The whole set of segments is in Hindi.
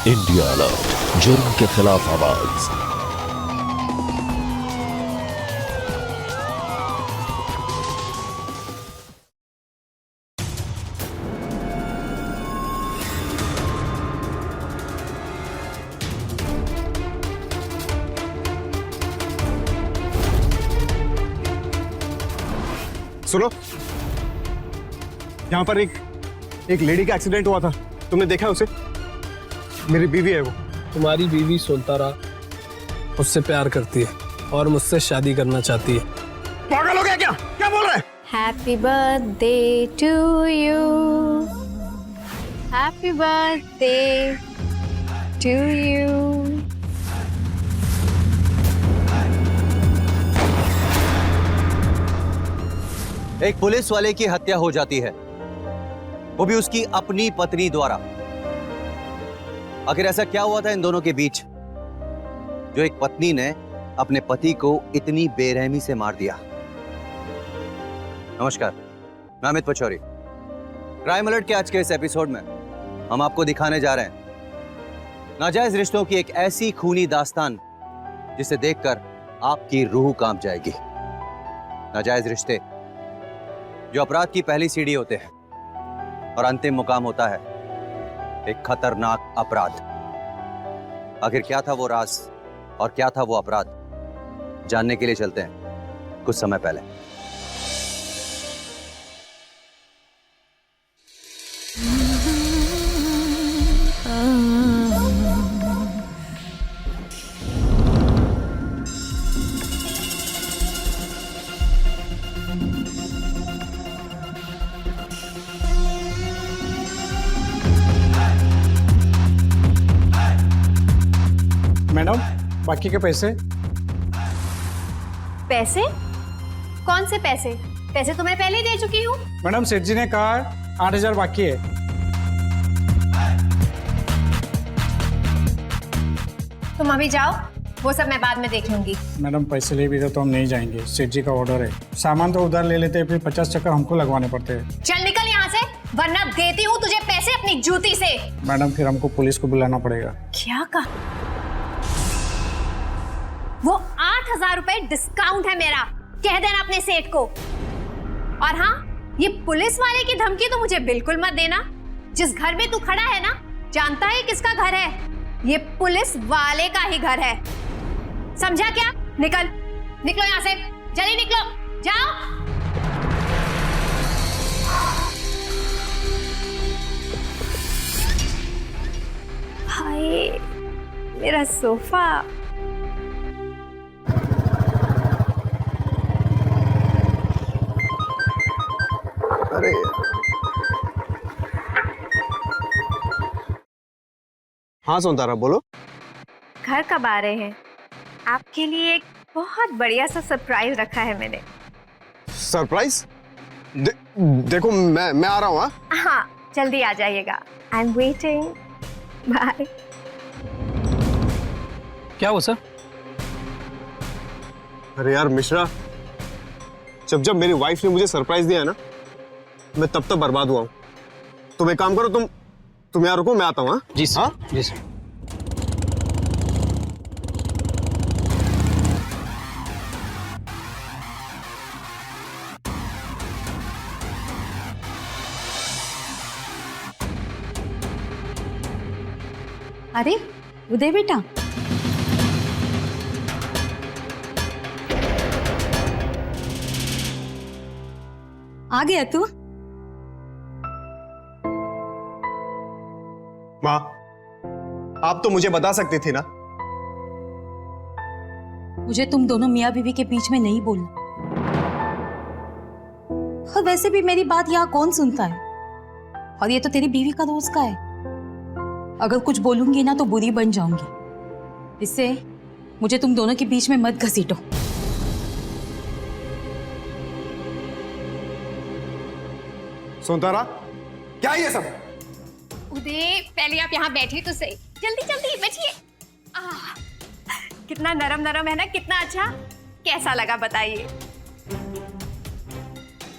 इंडिया अलर्ट, जुर्म के खिलाफ आवाज। सुनो, यहाँ पर एक लेडी का एक्सीडेंट हुआ था, तुमने देखा उसे? मेरी बीवी है वो। तुम्हारी बीवी सोनतारा उससे प्यार करती है और मुझसे शादी करना चाहती है। पागल हो गया क्या? क्या बोल रहे हैं? Happy birthday to you. Happy birthday to you. एक पुलिस वाले की हत्या हो जाती है, वो भी उसकी अपनी पत्नी द्वारा। आखिर ऐसा क्या हुआ था इन दोनों के बीच जो एक पत्नी ने अपने पति को इतनी बेरहमी से मार दिया? नमस्कार, मैं अमित पचौरी। क्राइम अलर्ट के आज के इस एपिसोड में हम आपको दिखाने जा रहे हैं नाजायज रिश्तों की एक ऐसी खूनी दास्तान जिसे देखकर आपकी रूह कांप जाएगी। नाजायज रिश्ते जो अपराध की पहली सीढ़ी होते हैं और अंतिम मुकाम होता है एक खतरनाक अपराध। आखिर क्या था वो राज और क्या था वो अपराध, जानने के लिए चलते हैं कुछ समय पहले। मैडम, बाकी के पैसे? पैसे? कौन से पैसे? पैसे तो मैं पहले ही दे चुकी हूँ। मैडम, सेठ जी ने कहा 8,000 बाकी है। तुम अभी जाओ, वो सब मैं बाद में देख लूंगी। मैडम, पैसे ले भी तो हम नहीं जाएंगे, सेठ जी का ऑर्डर है। सामान तो उधार ले लेते हैं, फिर 50 चक्कर हमको लगवाने पड़ते हैं। चल निकल यहाँ से, वरना देती हूँ तुझे पैसे अपनी जूती से। मैडम, फिर हमको पुलिस को बुलाना पड़ेगा। क्या कहा? वो 8,000 रुपए डिस्काउंट है मेरा, कह देना अपने सेठ को। और हाँ, ये पुलिस वाले की धमकी तो मुझे बिल्कुल मत देना। जिस घर में तू खड़ा है ना, जानता है किसका घर है? ये पुलिस वाले का ही घर है, समझा क्या? निकल, निकलो यहाँ से, जल्दी निकलो, जाओ। हाय, मेरा सोफा। अरे हाँ सोनतारा, बोलो। घर कब आ रहे हैं? आपके लिए एक बहुत बढ़िया सा सरप्राइज रखा है मैंने। सरप्राइज? देखो मैं आ रहा हूँ। हाँ, जल्दी आ जाइएगा। I am waiting. बाय। क्या हुआ सर? अरे यार मिश्रा, जब मेरी वाइफ ने मुझे सरप्राइज दिया ना, मैं तब तक बर्बाद हुआ हूँ। तुम एक काम करो, तुम यहाँ रुको, मैं आता हूँ। जी सर। हाँ? जी सर। अरे उदय बेटा, आ गया तू? माँ, आप तो मुझे बता सकती थी ना। मुझे तुम दोनों मियाँ बीवी के बीच में नहीं बोलना। और वैसे भी मेरी बात यहाँ कौन सुनता है? और ये तो तेरी बीवी का दोस्त का है। अगर कुछ बोलूंगी ना तो बुरी बन जाऊंगी। इससे मुझे तुम दोनों के बीच में मत घसीटो। सोनतारा, क्या ये सब? उदय, पहले आप यहाँ बैठिए तो सही। जल्दी जल्दी बैठिए। कितना नरम नरम है ना, कितना अच्छा। कैसा लगा बताइए?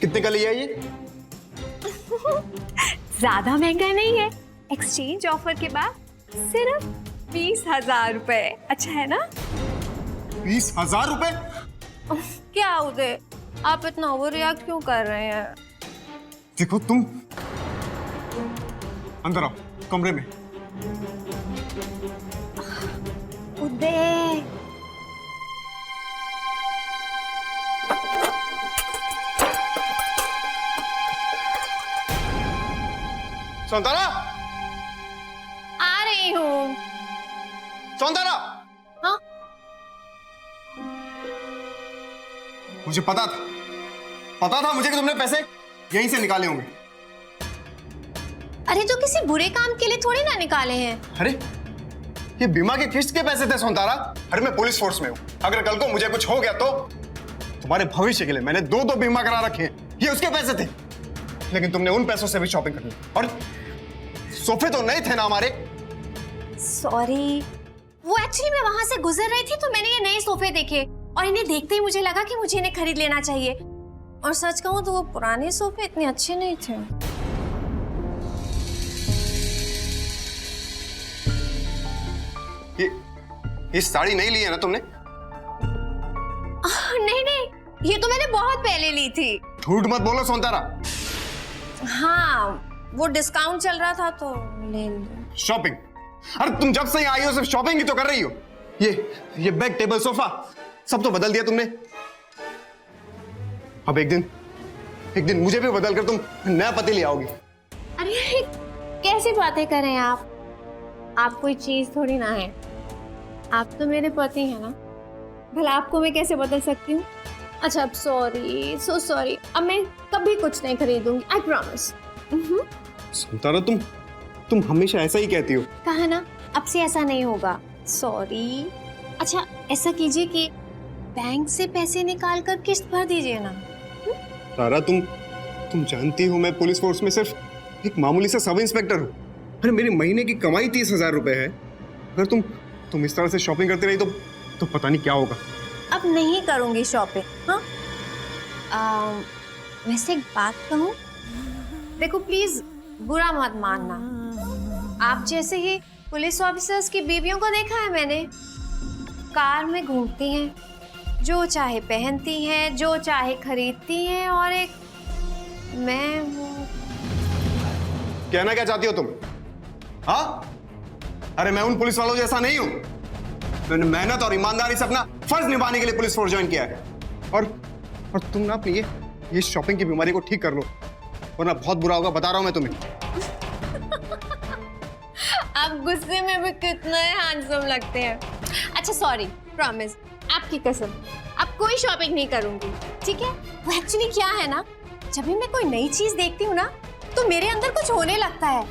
कितने का लिया ये? ज्यादा महंगा नहीं है। एक्सचेंज ऑफर के बाद सिर्फ 20,000 रुपए। अच्छा है ना? 20,000 रुपए? क्या उदय, आप इतना ओवर रिएक्ट क्यों कर रहे हैं? देखो तुम अंदर आओ कमरे में। उदय, सौंदर्या, आ रही हूँ। सौंदर्या, हाँ? मुझे पता था मुझे कि तुमने पैसे यहीं से निकाले होंगे। अरे तो किसी बुरे काम के लिए थोड़ी ना निकाले हैं। अरे ये बीमा के किस्त के पैसे थे सौंदर्या। अरे मैं पुलिस फोर्स में हूँ, अगर कल को मुझे कुछ हो गया तो तुम्हारे भविष्य के लिए मैंने दो बीमा करा रखे हैं, ये उसके पैसे थे। लेकिन तुमने उन पैसों से भी शॉपिंग कर ली। और सोफे तो नए थे ना हमारे। सॉरी, वो एक्चुअली मैं वहां से गुजर रही थी तो मैंने ये नए सोफे देखे और इन्हें देखते ही मुझे लगा कि मुझे इन्हें खरीद लेना चाहिए। और सच कहूं तो वो पुराने सोफे इतने अच्छे नहीं थे। ये साड़ी नहीं ली है ना तुमने? नहीं, ये तो मैंने बहुत पहले ली थी। झूठ मत बोलो सौंदर्या। हाँ, वो डिस्काउंट चल रहा था तो ले ली। शॉपिंग? अरे तुम जब से आई हो सिर्फ शॉपिंग ही तो कर रही हो। ये बेड, टेबल, सोफा सब तो बदल दिया तुमने। अब एक दिन मुझे भी बदल कर तुम नया पति ले आओगी। अरे कैसी बातें कर रहे हैं आप? आप कोई चीज थोड़ी ना है, आप तो मेरे पति हैं ना। भला आपको मैं कैसे बदल सकती हूँ? अच्छा, अब सॉरी, सो सॉरी। अब मैं कभी कुछ नहीं खरीदूंगी, आई प्रॉमिस। सुनता रहो, तुम हमेशा ऐसा ही कहती हो। कहा ना, अब से ऐसा नहीं होगा। सॉरी। अच्छा, ऐसा कीजिए कि बैंक से पैसे निकाल कर किस्त भर दीजिए ना। तारा, तुम जानती हो मैं पुलिस फोर्स में सिर्फ एक मामूली सा सब इंस्पेक्टर हूँ। अरे मेरी महीने की कमाई 30,000 रुपए है। अगर तुम इस तरह से शॉपिंग करती रही तो पता नहीं क्या होगा। अब नहीं करूंगी शॉपिंग। हाँ, वैसे एक बात कहूँ, देखो प्लीज बुरा मत मानना। आप जैसे ही पुलिस ऑफिसर्स की बीवियों को देखा है मैंने, कार में घूमती हैं, जो चाहे पहनती हैं, जो चाहे खरीदती हैं, और एक मैं हूँ। कहना क्या चाहती हो तुम? हाँ? अरे मैं उन पुलिस वालों जैसा नहीं हूं। मैंने मेहनत और ईमानदारी से अपना फर्ज निभाने के लिए पुलिस फोर्स ज्वाइन किया है। और तुम ना अपनी ये शॉपिंग की बीमारी को ठीक कर लो, वरना बहुत बुरा होगा, बता रहा हूं मैं तुम्हें। आप गुस्से में भी कितने हैंडसम लगते हैं। अच्छा सॉरी, प्रॉमिस, आपकी कसम, अब कोई शॉपिंग नहीं करूंगी, ठीक है? वो एक्चुअली क्या है ना, जब भी मैं कोई नई चीज देखती हूँ ना तो मेरे अंदर कुछ होने लगता है।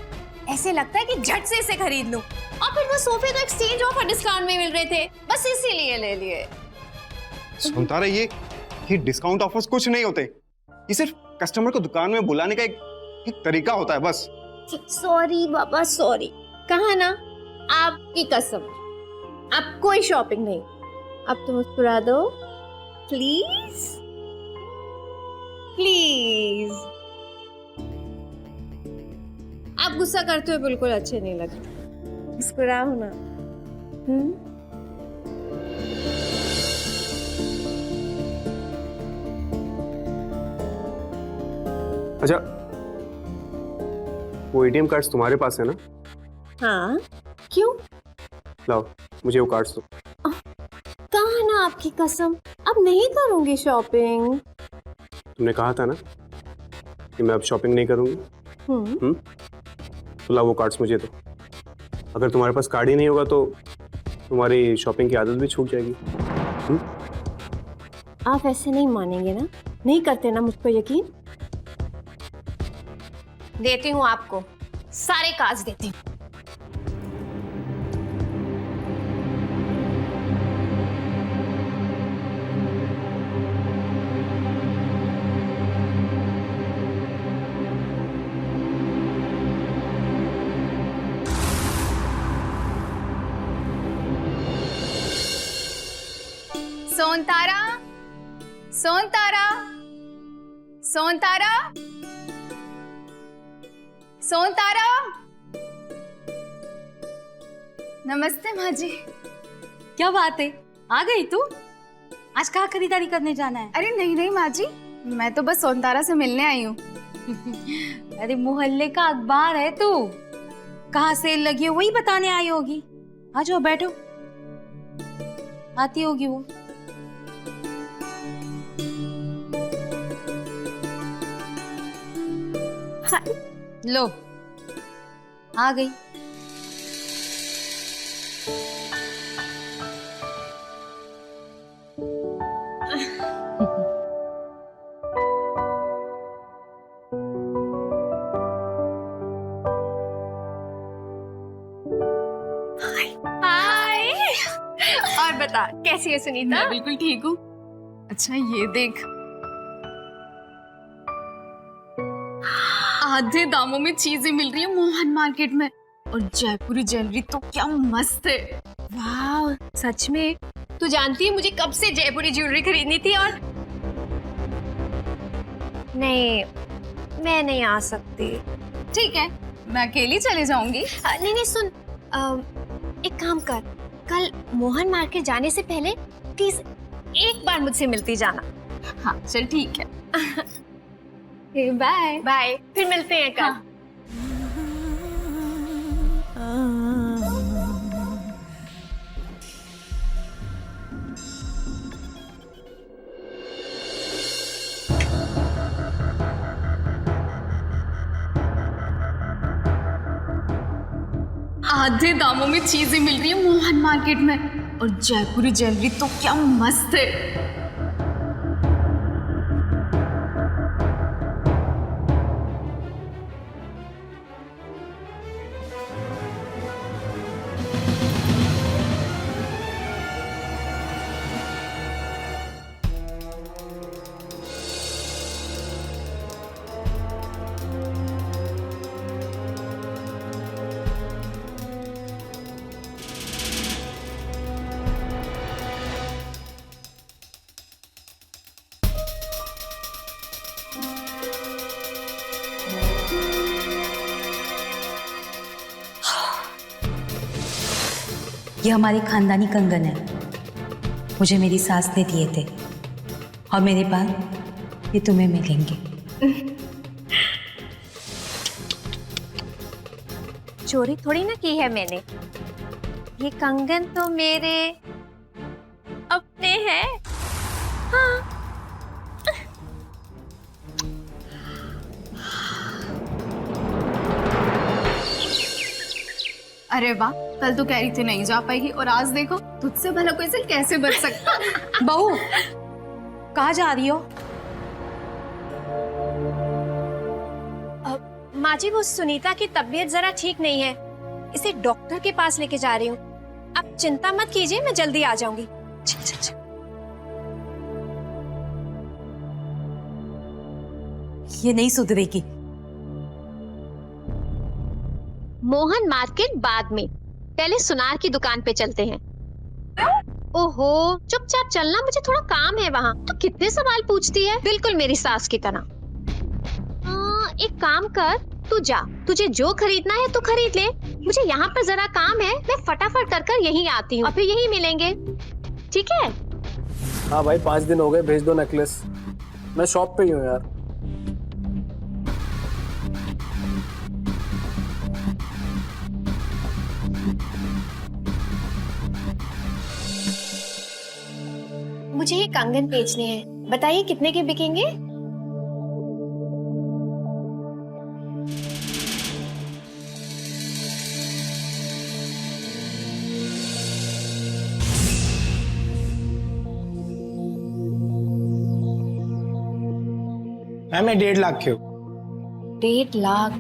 ऐसे लगता है कि झट से इसे खरीद लूं। और फिर वो सोफे तो एक्सचेंज ऑफर डिस्काउंट में मिल रहे थे, बस इसीलिए ले लिए। सुनता रहे, ये डिस्काउंट ऑफर्स कुछ नहीं होते। ये सिर्फ कस्टमर को दुकान में बुलाने का एक तरीका होता है बस। सॉरी बाबा, सॉरी। कहा ना, आपकी कसम, अब कोई शॉपिंग नहीं। अब तो मुस्कुरा दो प्लीज, प्लीज। आप गुस्सा करते हुए बिल्कुल अच्छे नहीं लगते, मुस्कुराओ ना। अच्छा, वो एटीएम कार्ड्स तुम्हारे पास है ना? हाँ, क्यों? लाओ मुझे वो कार्ड्स दो। कहा ना, आपकी कसम, अब नहीं करूंगी शॉपिंग। तुमने कहा था ना कि मैं अब शॉपिंग नहीं करूंगी। तो लाओ वो कार्ड्स मुझे दो। अगर तुम्हारे पास कार्ड ही नहीं होगा तो तुम्हारी शॉपिंग की आदत भी छूट जाएगी। आप ऐसे नहीं मानेंगे ना? नहीं करते ना मुझ पर यकीन? देती हूँ आपको, सारे कार्ड्स देती हूँ। सोनतारा, सोनतारा, सोनतारा, सोनतारा, नमस्ते माँ जी। क्या बात है, आ गई तू? आज कहाँ खरीदारी करने जाना है? अरे नहीं नहीं माँ जी, मैं तो बस सोनतारा से मिलने आई हूँ। अरे मोहल्ले का अखबार है तू, कहाँ सेल लगी है वही बताने आई होगी। आ जाओ बैठो, आती होगी वो। लो आ गई। हाय। और बता कैसी है सुनीता? मैं बिल्कुल ठीक हूँ। अच्छा ये देख, आधे दामों में चीजें मिल रही है मोहन मार्केट में, और जयपुरी ज्वेलरी तो क्या मस्त है। वाह सच में? तू जानती है मुझे कब से जयपुरी ज्वेलरी खरीदनी थी, और नहीं मैं नहीं आ सकती। ठीक है, मैं अकेली चले जाऊंगी। नहीं नहीं सुन, एक काम कर, कल मोहन मार्केट जाने से पहले प्लीज एक बार मुझसे मिलती जाना। हाँ चल ठीक है। बाय बाय, फिर मिलते हैं कल। हाँ। आधे दामों में चीजें मिल रही है मोहन मार्केट में, और जयपुरी ज्वेलरी तो क्या मस्त है। ये हमारे खानदानी कंगन है, मुझे मेरी सास ने दिए थे, और मेरे बाद ये तुम्हें मिलेंगे। चोरी थोड़ी ना की है मैंने, ये कंगन तो मेरे अपने हैं। हाँ। अरे वाह, कल तो कह रही थी नहीं जा पाएगी, और आज देखो तुझसे भला कोई दिल कैसे बच सकता। बहू कहाँ जा रही हो? माँ जी वो सुनीता की तबीयत जरा ठीक नहीं है, इसे डॉक्टर के पास लेके जा रही हूँ। आप चिंता मत कीजिए, मैं जल्दी आ जाऊंगी। ये नहीं सुधरेगी। मोहन मार्केट बाद में, पहले सुनार की दुकान पे चलते हैं। ओहो चुपचाप चलना, मुझे थोड़ा काम है वहाँ। तो कितने सवाल पूछती है, बिल्कुल मेरी सास की तरह। एक काम कर, तू जा, तुझे जो खरीदना है तू खरीद ले, मुझे यहाँ पर जरा काम है, मैं फटाफट कर यहीं आती हूँ, और फिर यहीं मिलेंगे, ठीक है? हाँ भाई 5 दिन हो गए, भेज दो नेकलेस। मैं शॉप पे ही हूँ यार। मुझे ये कंगन बेचने हैं, बताइए कितने के बिकेंगे? मैं 1.5 लाख के हूँ। 1.5 लाख?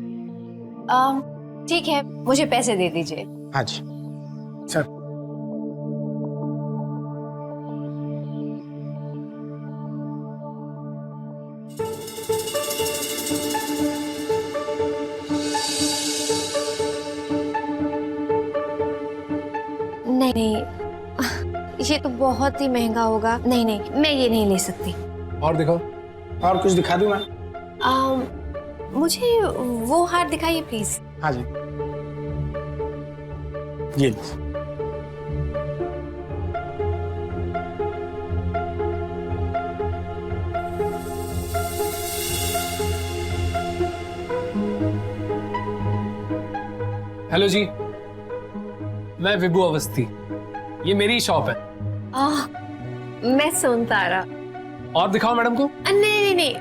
ठीक है, मुझे पैसे दे दीजिए। हाँ जी सर। नहीं नहीं, ये तो बहुत ही महंगा होगा। नहीं नहीं, मैं ये नहीं ले सकती। और दिखाओ, और कुछ दिखा दूं मैं? मुझे वो हार दिखाइए प्लीज। हाँ जी, ये हेलो जी, मैं विभू अवस्थी। ये मेरी शॉप है। मैं सोनतारा। और दिखाओ मैडम को। नहीं नहीं नहीं,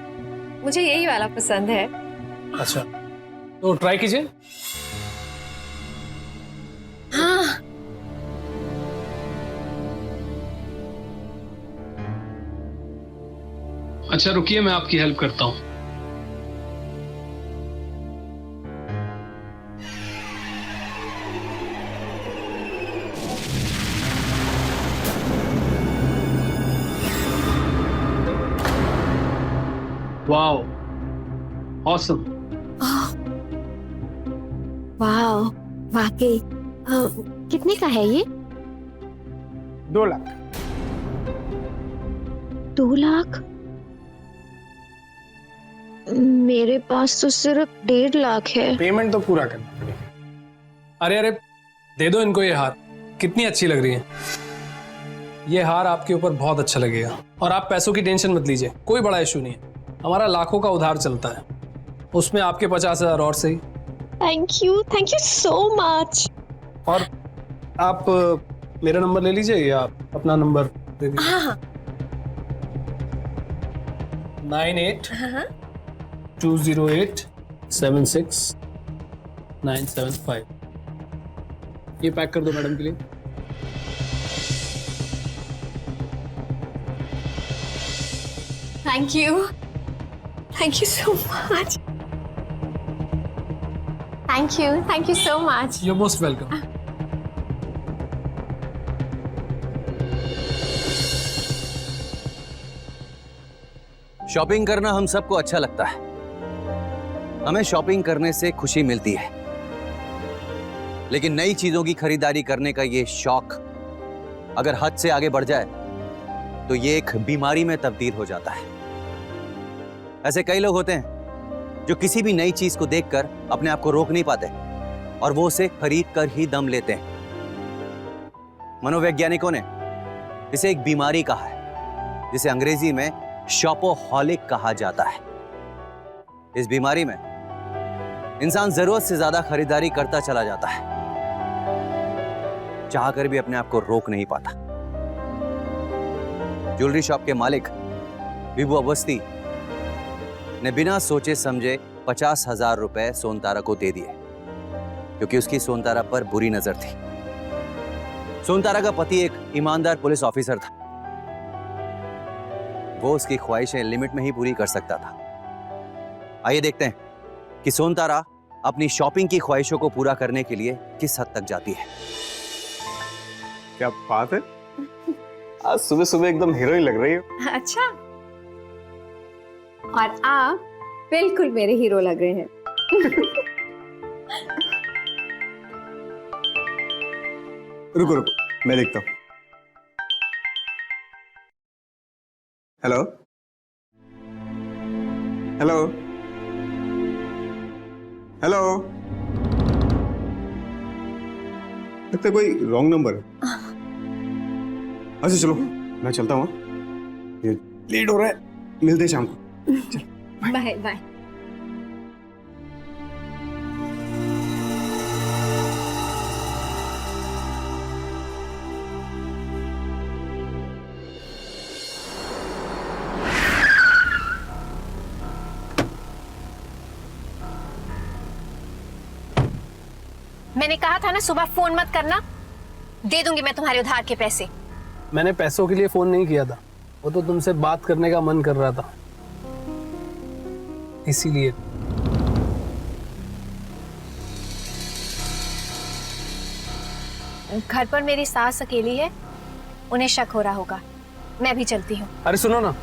मुझे यही वाला पसंद है। अच्छा, तो ट्राई कीजिए। हाँ। अच्छा रुकिए, मैं आपकी हेल्प करता हूँ। Wow, awesome. वाह, वाकई। कितने का है ये? 2 लाख। 2 लाख? मेरे पास तो सिर्फ 1.5 लाख है। पेमेंट तो पूरा करना पड़ेगा। अरे अरे, दे दो इनको ये हार। कितनी अच्छी लग रही है। ये हार आपके ऊपर बहुत अच्छा लगेगा। और आप पैसों की टेंशन मत लीजिए, कोई बड़ा इशू नहीं है। हमारा लाखों का उधार चलता है, उसमें आपके 50,000 और सही। Thank you so much. और आप मेरा नंबर ले लीजिए या अपना नंबर दे दीजिए। हाँ हाँ 98-208-76975। ये पैक कर दो मैडम के लिए। Thank you so much. Thank you so much. You most welcome. Shopping करना हम सबको अच्छा लगता है। हमें शॉपिंग करने से खुशी मिलती है, लेकिन नई चीजों की खरीदारी करने का ये शौक अगर हद से आगे बढ़ जाए तो ये एक बीमारी में तब्दील हो जाता है। ऐसे कई लोग होते हैं जो किसी भी नई चीज को देखकर अपने आप को रोक नहीं पाते और वो उसे खरीद कर ही दम लेते हैं। मनोवैज्ञानिकों ने इसे एक बीमारी कहा है, जिसे अंग्रेजी में शॉपोहॉलिक कहा जाता है। इस बीमारी में इंसान जरूरत से ज्यादा खरीदारी करता चला जाता है, चाहकर भी अपने आप को रोक नहीं पाता। ज्वेलरी शॉप के मालिक विभू अवस्थी ने बिना सोचे समझे 50,000 रुपए सोनतारा को दे दिए, क्योंकि उसकी सोनतारा पर बुरी नजर थी। सोनतारा का पति एक ईमानदार पुलिस ऑफिसर था। वो उसकी ख्वाहिशें लिमिट में ही पूरी कर सकता था। आइए देखते हैं कि सोनतारा अपनी शॉपिंग की ख्वाहिशों को पूरा करने के लिए किस हद तक जाती है। क्या बात है, आज सुबह सुबह एकदम हीरोइन लग रही हो। अच्छा, और आप बिल्कुल मेरे हीरो लग रहे हैं। रुको रुको, मैं देखता हूँ। हेलो हेलो हेलो, लगता है कोई रॉन्ग नंबर है। अच्छा चलो मैं चलता हूँ, ये लेट हो रहा है, मिलते हैं शाम को। Bye bye. मैंने कहा था ना सुबह फोन मत करना, दे दूंगी मैं तुम्हारे उधार के पैसे। मैंने पैसों के लिए फोन नहीं किया था, वो तो तुमसे बात करने का मन कर रहा था, इसीलिए। घर पर मेरी सास अकेली है, उन्हें शक हो रहा होगा, मैं भी चलती हूँ। अरे सुनो ना,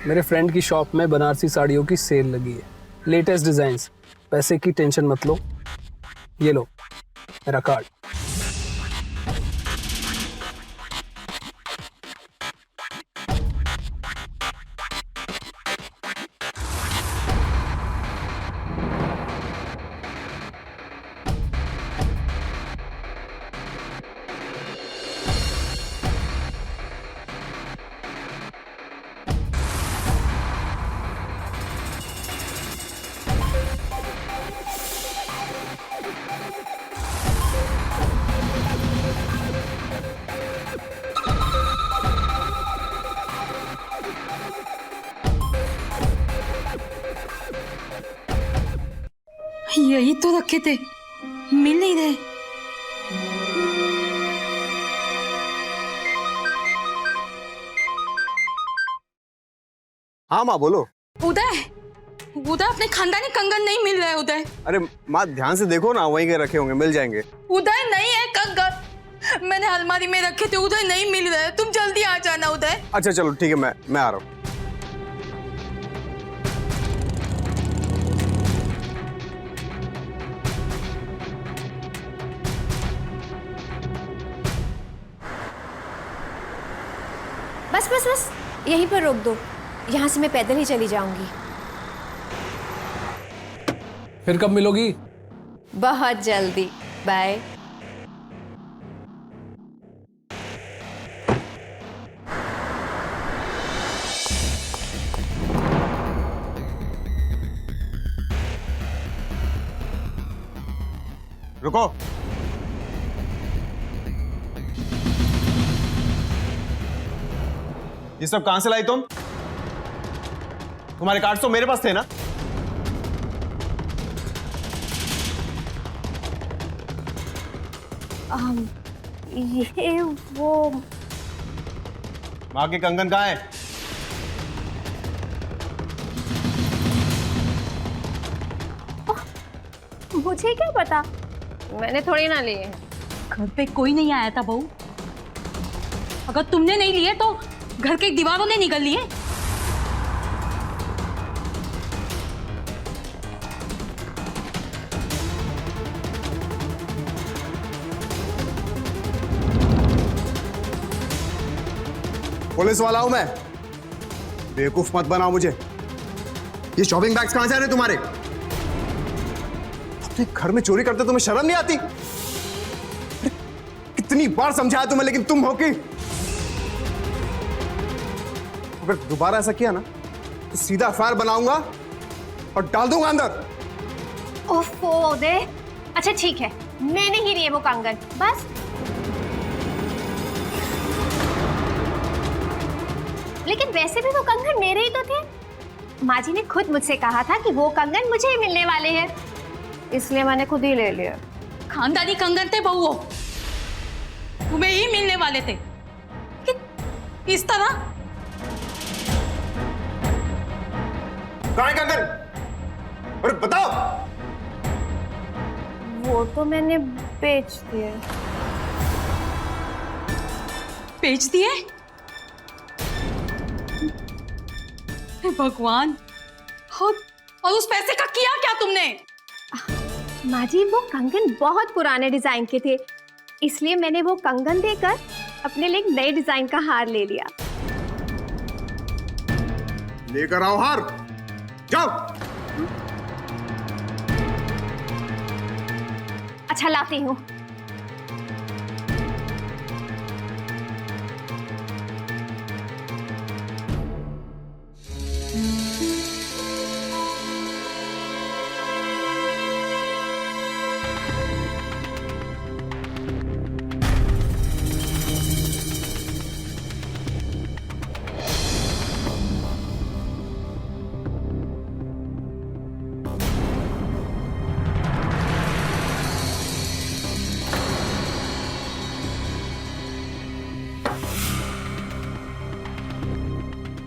मेरे फ्रेंड की शॉप में बनारसी साड़ियों की सेल लगी है, लेटेस्ट डिजाइन्स। पैसे की टेंशन मत लो, ये लो मेरा कार्ड। यही तो रखे थे, मिल नहीं रहे। हाँ माँ बोलो। उदय, उदय अपने खानदानी कंगन नहीं मिल रहे उदय। अरे माँ ध्यान से देखो ना, वहीं के रखे होंगे, मिल जाएंगे। उदय नहीं है कंगन, मैंने अलमारी में रखे थे उदय, नहीं मिल रहे। तुम जल्दी आ जाना उदय। अच्छा चलो ठीक है, मैं आ रहा हूँ। बस बस बस, यहीं पर रोक दो, यहाँ से मैं पैदल ही चली जाऊंगी। फिर कब मिलोगी? बहुत जल्दी, बाय। रुको। ये सब कहां से लाई तुम? तुम्हारे कार्ड्स तो मेरे पास थे ना? ये वो माँ के कंगन कहाँ है? मुझे क्या पता, मैंने थोड़ी ना लिए। घर पे कोई नहीं आया था बहू। अगर तुमने नहीं लिए तो घर के दीवारों ने निकल लिए। पुलिस वाला हूं मैं, बेवकूफ मत बनाओ मुझे। ये शॉपिंग बैग्स कहां से आ रहे तुम्हारे? अपने घर में चोरी करते तुम्हें शर्म नहीं आती? कितनी बार समझाया तुम्हें, लेकिन तुम हो कि अगर दोबारा ऐसा किया ना तो सीधा एफआईआर बनाऊंगा और डाल दूंगा अंदर। ओफो उदय, अच्छा ठीक है, मैंने ही लिए वो कंगन, बस। लेकिन वैसे भी वो कंगन मेरे ही तो थे। माँ जी ने खुद मुझसे कहा था कि वो कंगन मुझे ही मिलने वाले हैं, इसलिए मैंने खुद ही ले लिया। खानदानी कंगन थे बहू, वो तुम्हें ही मिलने वाले थे। इस तरह कहाँ है कंगन? अरे बताओ। वो तो मैंने बेच दिए। बेच दिए? हे भगवान, और उस पैसे का किया क्या तुमने? माँ जी, वो कंगन बहुत पुराने डिजाइन के थे, इसलिए मैंने वो कंगन देकर अपने लिए एक नए डिजाइन का हार ले लिया। लेकर आओ हार, जाओ। अच्छा लाती हूँ।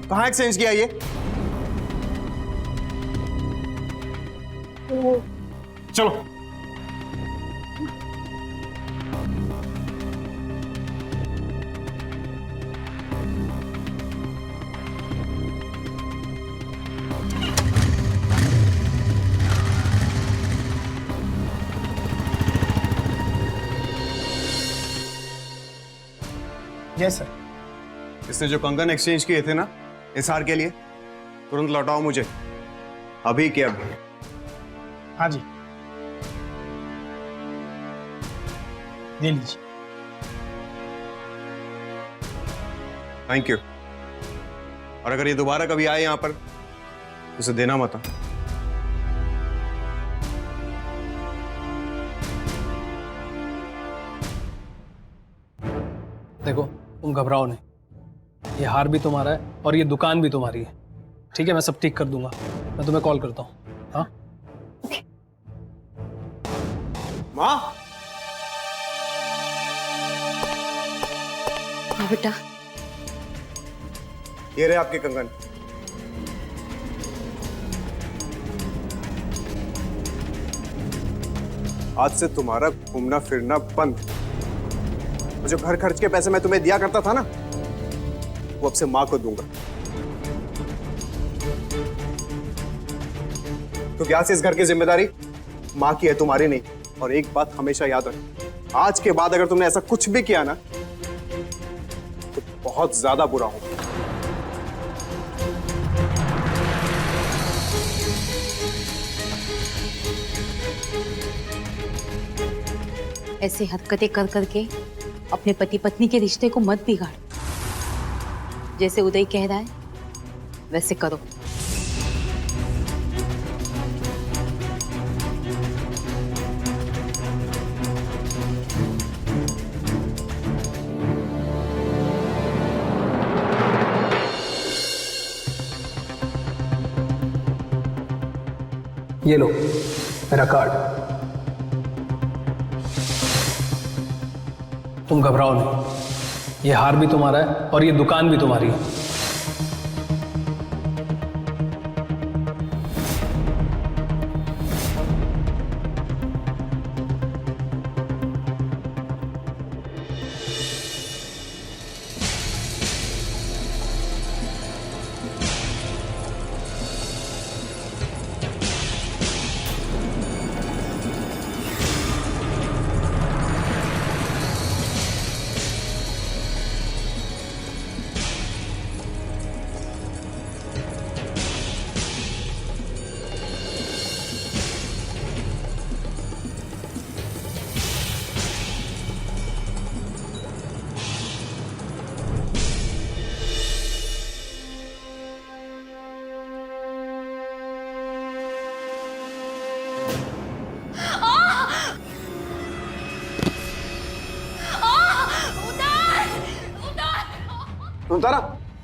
कहाँ एक्सचेंज किया ये? चलो। Yes sir. इसने जो कंगन एक्सचेंज किए थे ना इस हार के लिए, तुरंत लौटाओ मुझे, अभी के अभी। हाँ जी, ले लीजिए। Thank you. और अगर ये दोबारा कभी आए यहाँ पर तो उसे देना मत। देखो तुम घबराओ नहीं, ये हार भी तुम्हारा है और ये दुकान भी तुम्हारी है, ठीक है? मैं सब ठीक कर दूंगा, मैं तुम्हें कॉल करता हूँ। हाँ माँ, हाँ बेटा। ये रहे आपके कंगन। आज से तुम्हारा घूमना फिरना बंद। जो घर खर्च के पैसे मैं तुम्हें दिया करता था ना, वो अब से माँ को दूंगा। तो क्या से इस घर की जिम्मेदारी माँ की है, तुम्हारी नहीं। और एक बात हमेशा याद रखना, आज के बाद अगर तुमने ऐसा कुछ भी किया ना तो बहुत ज्यादा बुरा होगा। ऐसे हरकतें कर करके अपने पति पत्नी के रिश्ते को मत बिगाड़। जैसे उदय कह रहा है वैसे करो। ये लो मेरा कार्ड। तुम घबराओ नहीं, ये हार भी तुम्हारा है और ये दुकान भी तुम्हारी है। सुनतारा,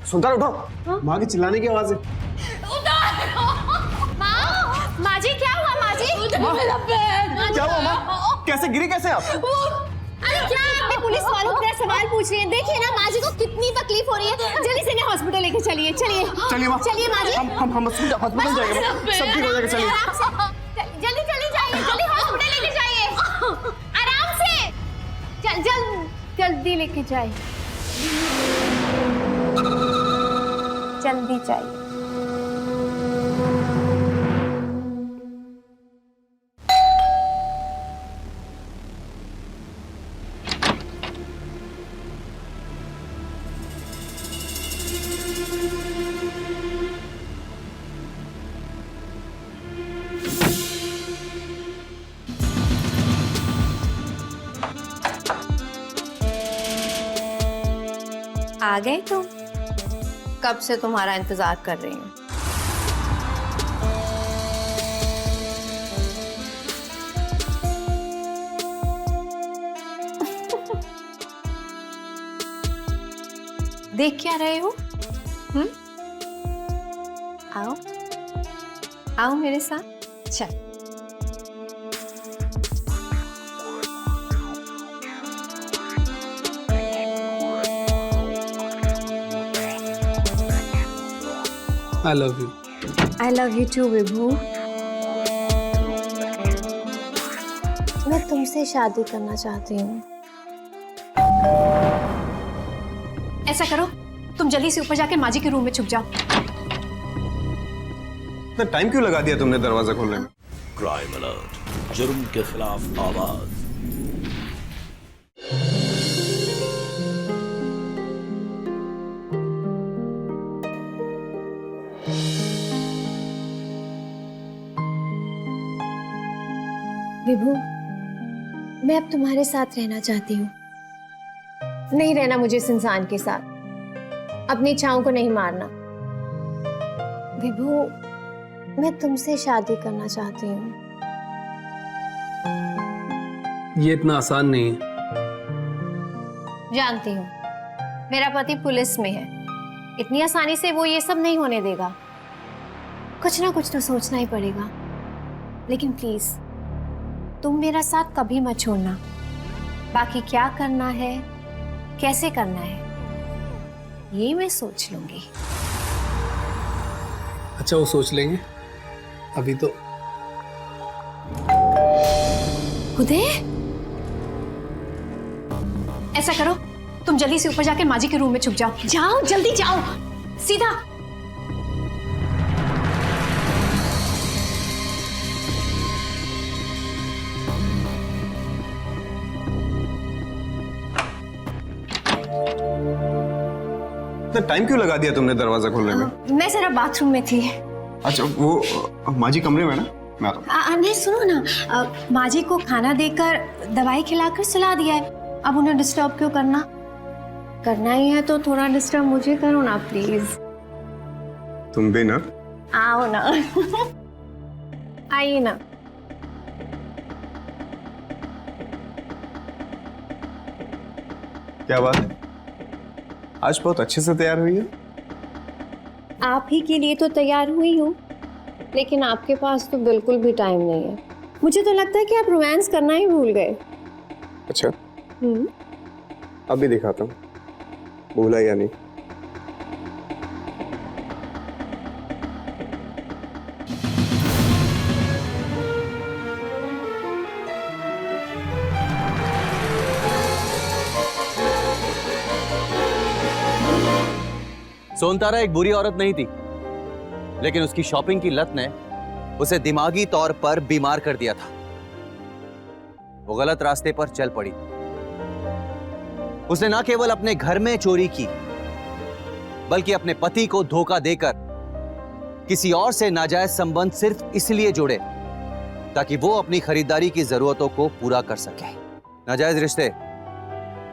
सुनतारा उठो। माँ की चिल्लाने की आवाज है। माँ जी क्या हुआ? माँ जी क्या हुआ माँ? कैसे गिरी कैसे आप? अरे क्या आपने पुलिस वालों से सवाल पूछ रहे हैं? देखिए ना माँ जी को कितनी तकलीफ हो रही है। जल्दी से इन्हें हॉस्पिटल लेके चलिए। चलिए चलिए माँ, चलिए माँ जी। हम हॉस्पिटल जाएंगे माँ, सब ठीक हो जाएगा। चलिए जल्दी जल्दी जाइए, जल्दी हॉस्पिटल लेके जाइए, आराम से। जल्दी लेके जाइए, जल्दी जाइए। आ गए तुम? कब से तुम्हारा इंतजार कर रही हूँ। देख क्या रहे हो? आओ आओ मेरे साथ। चल I love you. I love you too, विभू। मैं तुमसे शादी करना चाहती हूँ। ऐसा करो, तुम जल्दी से ऊपर जाके माँ जी के रूम में छुप जाओ। तो टाइम क्यों लगा दिया तुमने दरवाजा खोलने में? क्राइम अलर्ट, जुर्म के खिलाफ आवाज। विभू, मैं अब तुम्हारे साथ रहना चाहती हूँ। नहीं रहना मुझे इस इंसान के साथ। अपनी इच्छाओं को नहीं मारना। विभू, मैं तुमसे शादी करना चाहती हूँ। ये इतना आसान नहीं है। जानती हूँ, मेरा पति पुलिस में है। इतनी आसानी से वो ये सब नहीं होने देगा। कुछ ना कुछ तो सोचना ही पड़ेगा। लेकिन प्लीज तुम मेरा साथ कभी मत छोड़ना। बाकी क्या करना है, कैसे करना है, ये मैं सोच लूंगी। अच्छा, वो सोच लेंगे, अभी तो। उदय, ऐसा करो, तुम जल्दी से ऊपर जाके माजी के रूम में छुप जाओ। जाओ, जल्दी जाओ, सीधा। इतना टाइम क्यों लगा दिया तुमने दरवाजा खोलने में? मैं जरा बाथरूम में थी। अच्छा, वो माजी कमरे में ना, मैं आता हूं। नहीं, सुनो ना, माजी को खाना देकर दवाई खिलाकर सुला दिया है। अब उन्हें डिस्टर्ब क्यों करना? करना ही है तो थोड़ा डिस्टर्ब मुझे करो ना प्लीज। तुम भी ना। आओ ना। आइए ना। क्या बात है, आज बहुत अच्छे से तैयार हुई है। आप ही के लिए तो तैयार हुई हूँ, लेकिन आपके पास तो बिल्कुल भी टाइम नहीं है। मुझे तो लगता है कि आप रोमांस करना ही भूल गए। अच्छा, अभी दिखाता हूँ, भूला या नहीं। सोनतारा एक बुरी औरत नहीं थी, लेकिन उसकी शॉपिंग की लत ने उसे दिमागी तौर पर बीमार कर दिया था। वो गलत रास्ते पर चल पड़ी। उसने न केवल अपने घर में चोरी की, बल्कि अपने पति को धोखा देकर किसी और से नाजायज संबंध सिर्फ इसलिए जोड़े ताकि वो अपनी खरीदारी की जरूरतों को पूरा कर सके। नाजायज रिश्ते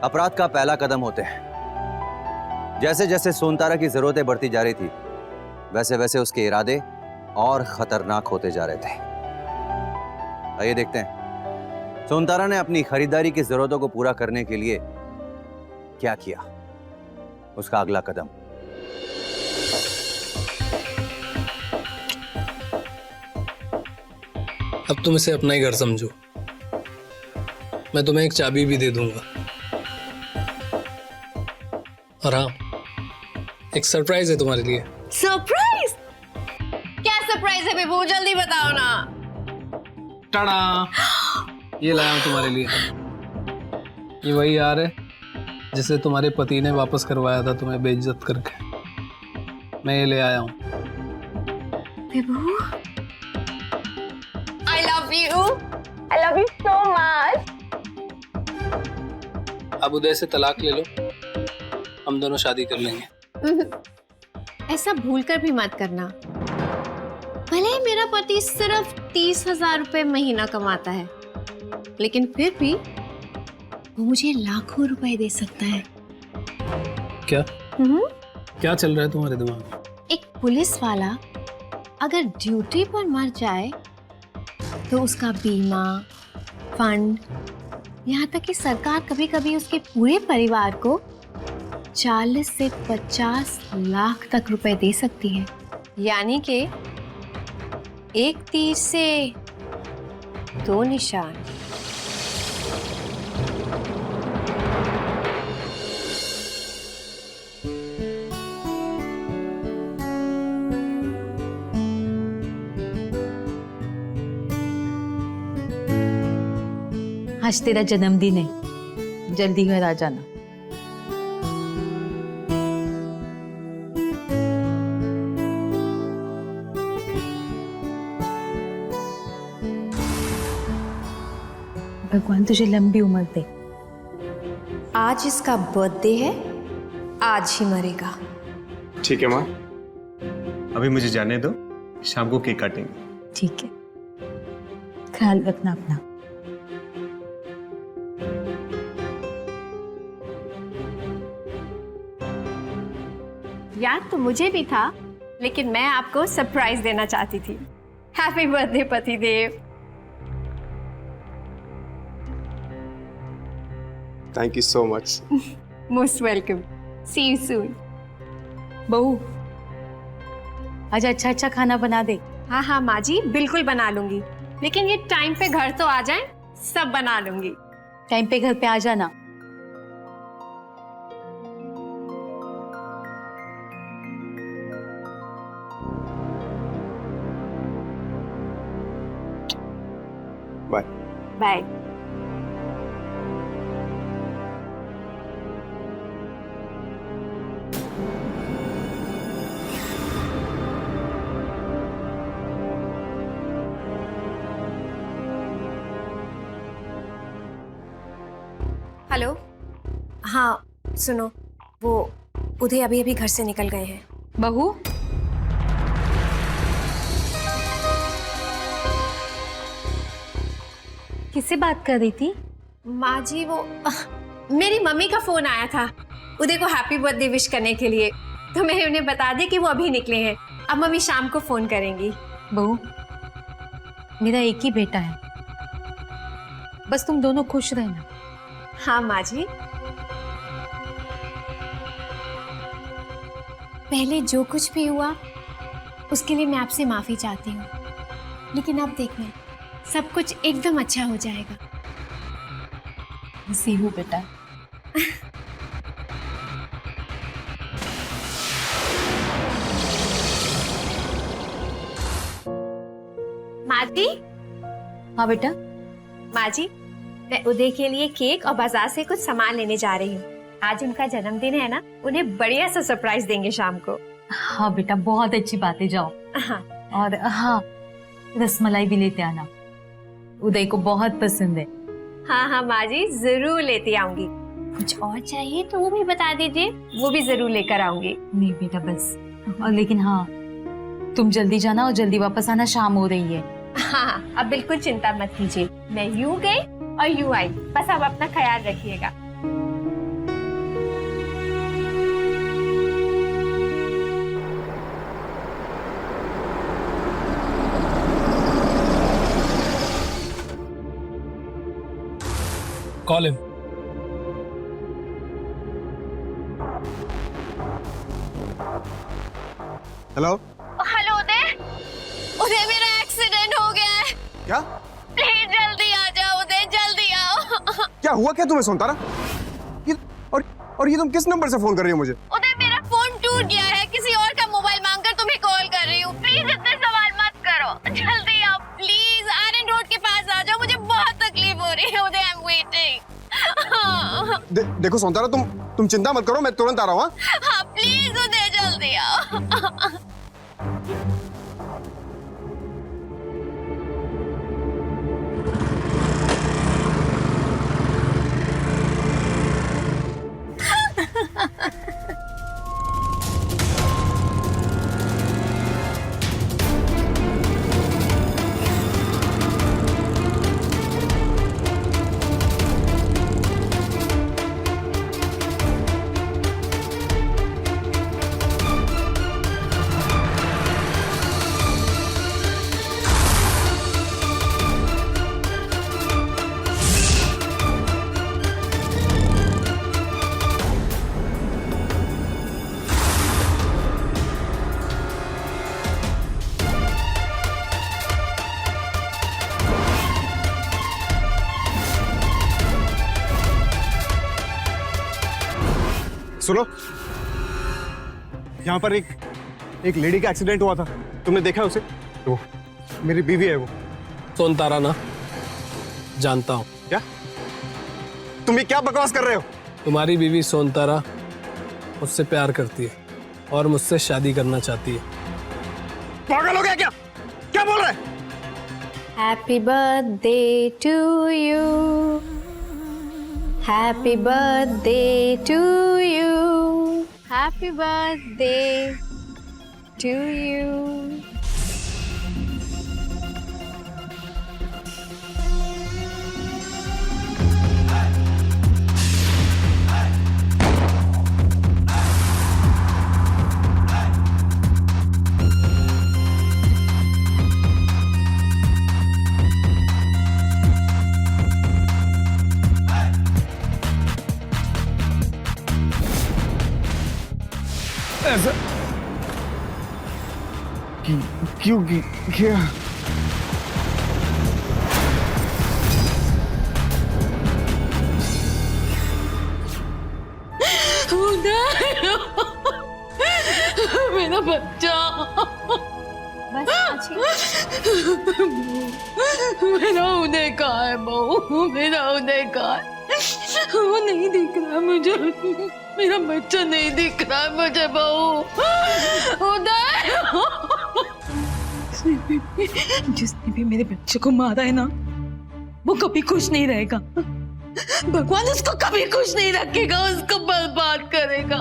अपराध का पहला कदम होते हैं। जैसे जैसे सोनतारा की जरूरतें बढ़ती जा रही थी, वैसे वैसे उसके इरादे और खतरनाक होते जा रहे थे। आइए देखते हैं सोनतारा ने अपनी खरीदारी की जरूरतों को पूरा करने के लिए क्या किया, उसका अगला कदम। अब तुम इसे अपना ही घर समझो। मैं तुम्हें एक चाबी भी दे दूंगा। और हाँ, एक सरप्राइज है तुम्हारे लिए। सरप्राइज? क्या सरप्राइज है बेबू, जल्दी बताओ ना। टाड़ा, ये लाया हूं तुम्हारे लिए। ये वही यार है जिसे तुम्हारे पति ने वापस करवाया था तुम्हें बेइज्जत करके। मैं ये ले आया हूं। बेबू, I love you so much। अब उदय से तलाक ले लो, हम दोनों शादी कर लेंगे। ऐसा भूल कर भी मत करना। भले ही मेरा पति सिर्फ 30,000 रुपए महीना कमाता है, लेकिन फिर भी वो मुझे लाखों रुपए दे सकता है। क्या क्या चल रहा है तुम्हारे दिमाग में? एक पुलिस वाला अगर ड्यूटी पर मर जाए तो उसका बीमा, फंड, यहाँ तक कि सरकार कभी कभी उसके पूरे परिवार को 40 से 50 लाख तक रुपए दे सकती है। यानी कि एक तीर से 2 निशान। आज तेरा जन्मदिन है, जल्दी घर आ जाना। भगवान तुझे लंबी उम्र दे। आज इसका बर्थडे है, आज ही मरेगा। ठीक है माँ, अभी मुझे जाने दो, शाम को केक काटेंगे। ठीक है, ख्याल रखना अपना। याद तो मुझे भी था, लेकिन मैं आपको सरप्राइज देना चाहती थी। हैप्पी बर्थडे पतिदेव। Thank you so much. Most welcome. See you soon. बहू, आज अच्छा अच्छा खाना बना दे। हाँ हाँ माँ जी, बिल्कुल बना लूंगी, लेकिन ये टाइम पे घर तो आ जाएं, सब बना लूंगी। टाइम पे घर पे आ जाना। बाय। बाय। हेलो। हाँ सुनो, वो उदय अभी अभी घर से निकल गए हैं। बहू, किससे बात कर रही थी? माँ जी वो मेरी मम्मी का फोन आया था उदय को हैप्पी बर्थडे विश करने के लिए, तो मैंने उन्हें बता दिया कि वो अभी निकले हैं। अब मम्मी शाम को फोन करेंगी। बहू, मेरा एक ही बेटा है, बस तुम दोनों खुश रहना। हाँ माँ जी। पहले जो कुछ भी हुआ उसके लिए मैं आपसे माफी चाहती हूँ, लेकिन अब देखना सब कुछ एकदम अच्छा हो जाएगा। सी हूँ बेटा। माँ जी। हाँ बेटा। माँ जी, मैं उदय के लिए केक और बाजार से कुछ सामान लेने जा रही हूँ। आज उनका जन्मदिन है ना, उन्हें बढ़िया सा सरप्राइज देंगे शाम को। हाँ बेटा, बहुत अच्छी बात है, जाओ। हाँ। और हाँ, रसमलाई भी लेते आना, उदय को बहुत पसंद है। हाँ हाँ माँ जी, जरूर लेती आऊंगी। कुछ और चाहिए तो वो भी बता दीजिए, वो भी जरूर लेकर आऊंगी। नहीं बेटा बस। और लेकिन हाँ, तुम जल्दी जाना और जल्दी वापस आना, शाम हो रही है। हाँ, अब बिल्कुल चिंता मत कीजिए, मैं यूं गई और यूं आई, बस आप अपना ख्याल रखिएगा। Call him. हेलो। हेलो उदय। उदय, मेरा एक्सीडेंट हो गया है। क्या? प्लीज जल्दी आ जाओ उदय, जल्दी आओ। क्या हुआ क्या तुम्हें सोनतारा? और ये तुम किस नंबर से फोन कर रही हो मुझे? उदय, मेरा फोन टूट गया है, किसी और का मोबाइल मांगकर तुम्हें कॉल कर रही हूँ। प्लीज इतने सवाल मत करो, जल्दी आओ प्लीज। आर्यन रोड के पास आ जाओ, मुझे बहुत तकलीफ हो रही है उदय। I am waiting. देखो सोनतारा, तुम चिंता मत करो, मैं तुरंत आ रहा हूँ। हाँ प्लीज उदय, जल्दी आओ। सुनो, यहाँ पर एक लेडी का एक्सीडेंट हुआ था, तुमने देखा उसे? वो मेरी बीवी है। वो सोनतारा ना, जानता हूँ। क्या? तुम ये क्या बकवास कर रहे हो? तुम्हारी बीवी सोनतारा मुझसे प्यार करती है और मुझसे शादी करना चाहती है। पागल हो गया क्या? क्या बोल रहे? Happy birthday to you, happy birthday to you, happy birthday to you. ऐसा क्यों किया? मेरा बच्चा, बस आजी। मेरा उदय कहाँ है बहू? मेरा उदय कहाँ है? वो नहीं दिख रहा मुझे, मेरा बच्चा नहीं दिख रहा है मुझे बहू। उदय, जिसने भी मेरे बच्चे को मारा है ना, वो कभी खुश नहीं रहेगा। भगवान उसको कभी खुश नहीं रखेगा, उसको बर्बाद करेगा।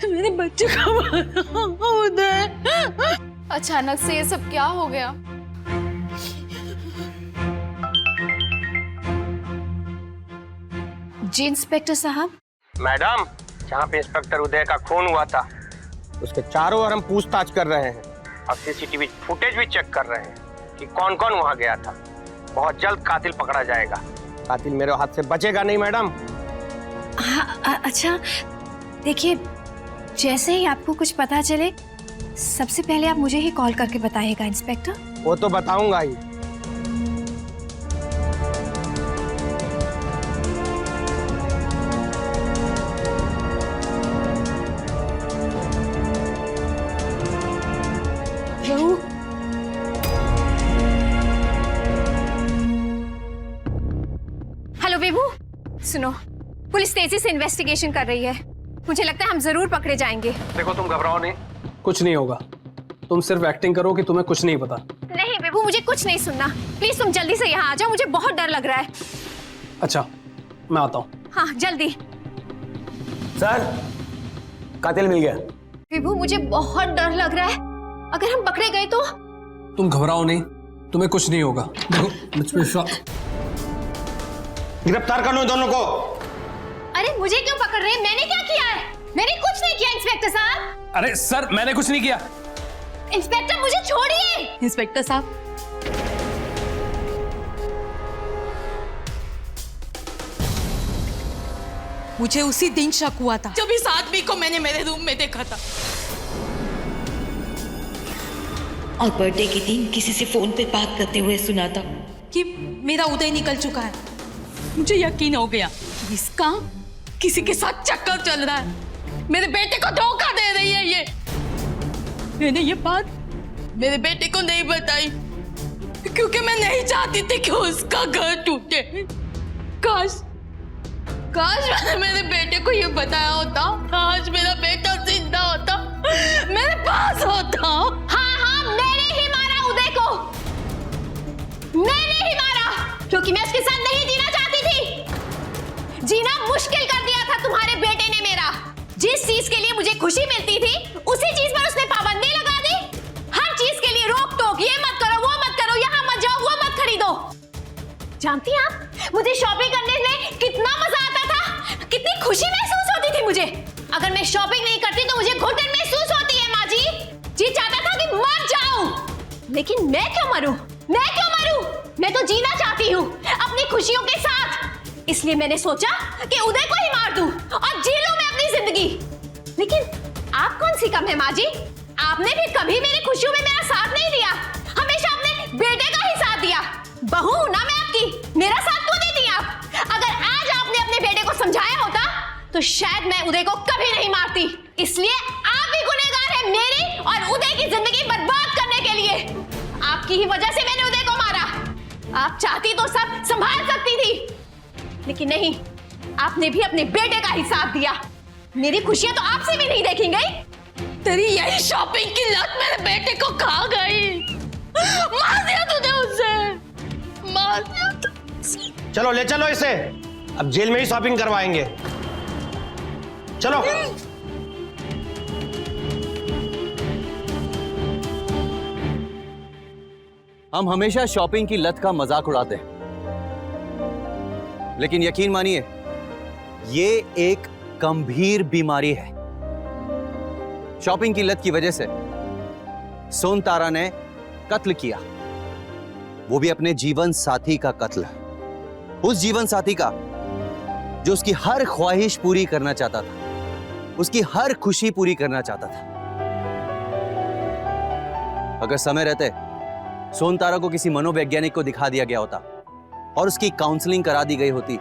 मेरे बच्चे को मारा उदय। अचानक से ये सब क्या हो गया? जी इंस्पेक्टर साहब। मैडम, जहाँ पे इंस्पेक्टर उदय का खून हुआ था उसके चारों ओर हम पूछताछ कर रहे हैं और सीसीटीवी फुटेज भी चेक कर रहे हैं कि कौन कौन वहाँ गया था। बहुत जल्द कातिल पकड़ा जाएगा। कातिल मेरे हाथ से बचेगा नहीं मैडम। हाँ, अच्छा देखिए, जैसे ही आपको कुछ पता चले सबसे पहले आप मुझे ही कॉल करके बताइएगा इंस्पेक्टर। वो तो बताऊंगा ही। हेलो विभू, सुनो, पुलिस तेजी से इन्वेस्टिगेशन कर रही है। मुझे लगता है हम जरूर पकड़े जाएंगे। देखो तुम घबराओ नहीं। कुछ नहीं होगा, तुम सिर्फ एक्टिंग करो कि तुम्हें कुछ नहीं पता। नहीं विभू, मुझे कुछ नहीं सुनना। प्लीज तुम जल्दी से यहाँ आ जाओ, मुझे बहुत डर लग रहा है। अच्छा, मैं आता हूँ। हाँ जल्दी। सर, कातिल मिल गया। विभू मुझे बहुत डर लग रहा है, अगर हम पकड़े गए तो। तुम घबराओ नहीं, तुम्हें कुछ नहीं होगा। देखो मुझ पे विश्वास। गिरफ्तार कर लो दोनों को। अरे मुझे क्यों पकड़ रहे हैं? मैंने क्या किया है? मैंने कुछ नहीं किया इंस्पेक्टर साहब। अरे सर, मैंने कुछ नहीं किया। इंस्पेक्टर मुझे छोड़िए। इंस्पेक्टर साहब, मुझे उसी दिन शक हुआ था जब इस आदमी को मैंने मेरे रूम में देखा था। और बर्थडे के दिन किसी से फोन पे बात करते हुए सुना था कि मेरा उदय निकल चुका है। मुझे यकीन हो गया कि इसका किसी के साथ चक्कर चल रहा है। मेरे बेटे को धोखा दे रही है ये। मैंने ये बात मेरे बेटे को नहीं बताई क्योंकि मैं नहीं चाहती थी कि उसका घर टूटे। काश मैंने मेरे बेटे को ये बताया होता, आज मेरा बेटा जिंदा होता, मेरे पास होता। हाँ, मैंने ही मारा उदय को। मैंने ही मारा क्योंकि मैं उसके साथ नहीं जीना चाहती थी। जीना मुश्किल कर दिया था तुम्हारे बेटे ने मेरा। जिस चीज के लिए मुझे खुशी मिलती थी उसी चीज पर उसने पाबंदी लगा दी। हर चीज के लिए रोक टोक, ये मत करो, वो मत करो, यहाँ मत जाओ, वो मत खरीदो। जानती हैं आप, मुझे शॉपिंग करने में कितना मजा आता था, कितनी खुशी महसूस होती थी मुझे। अगर मैं शॉपिंग नहीं करती तो मुझे घुटन महसूस होती है। माँ जी चाहता था कि मर जाऊं, लेकिन मैं क्यों मरूं? मैं तो जीना चाहती हूँ अपनी खुशियों के साथ। इसलिए मैंने सोचा कि उदय को ही मार दूं और जी लूं मैं अपनी जिंदगी। लेकिन आप कौन सी कम है माँ जी? आपने भी कभी मेरी खुशियों में मेरा साथ नहीं दिया, हमेशा अपने बेटे का ही साथ दिया। बहू ना मैं आपकी, मेरा साथ क्यों देती आप? अगर आज आपने अपने बेटे को समझाया होता तो शायद मैं उदय को कभी नहीं मारती। इसलिए आप भी गुनहगार हैं मेरी और उदय की जिंदगी बर्बाद करने के लिए। आपकी ही वजह से मैंने उदय को मारा। आप चाहती तो सब संभाल सकती थी, लेकिन नहीं, आपने भी अपने बेटे का ही साथ दिया। मेरी खुशियां तो आपसे भी नहीं देखी गई। तेरी यही शॉपिंग की लत मेरे बेटे को खा गई। मार दिया तूने उसे, मार दिया तूने। चलो ले चलो इसे, अब जेल में ही शॉपिंग करवाएंगे। चलो। हम हमेशा शॉपिंग की लत का मजाक उड़ाते हैं, लेकिन यकीन मानिए ये एक गंभीर बीमारी है। शॉपिंग की लत की वजह से सोन तारा ने कत्ल किया, वो भी अपने जीवन साथी का कत्ल। उस जीवन साथी का जो उसकी हर ख्वाहिश पूरी करना चाहता था, उसकी हर खुशी पूरी करना चाहता था। अगर समय रहते सोन तारा को किसी मनोवैज्ञानिक को दिखा दिया गया होता और उसकी काउंसलिंग करा दी गई होती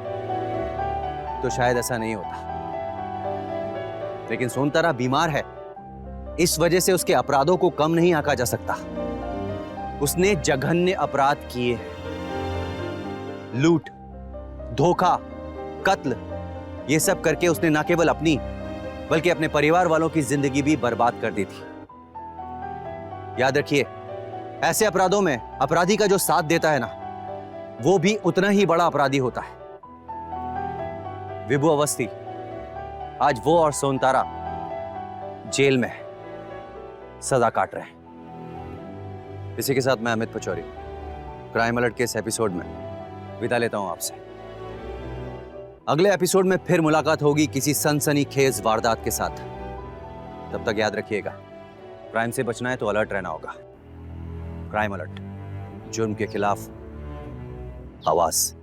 तो शायद ऐसा नहीं होता। लेकिन सोनतारा बीमार है, इस वजह से उसके अपराधों को कम नहीं आंका जा सकता। उसने जघन्य अपराध किए हैं, लूट, धोखा, कत्ल, ये सब करके उसने न केवल अपनी बल्कि अपने परिवार वालों की जिंदगी भी बर्बाद कर दी थी। याद रखिए, ऐसे अपराधों में अपराधी का जो साथ देता है ना, वो भी उतना ही बड़ा अपराधी होता है। विभु अवस्थी, आज वो और सोनतारा जेल में है, सजा काट रहे हैं। इसी के साथ मैं अमित पचौरी क्राइम अलर्ट के इस एपिसोड में विदा लेता हूं आपसे। अगले एपिसोड में फिर मुलाकात होगी किसी सनसनीखेज वारदात के साथ। तब तक याद रखिएगा, क्राइम से बचना है तो अलर्ट रहना होगा। क्राइम अलर्ट, जुर्म के खिलाफ आवाज।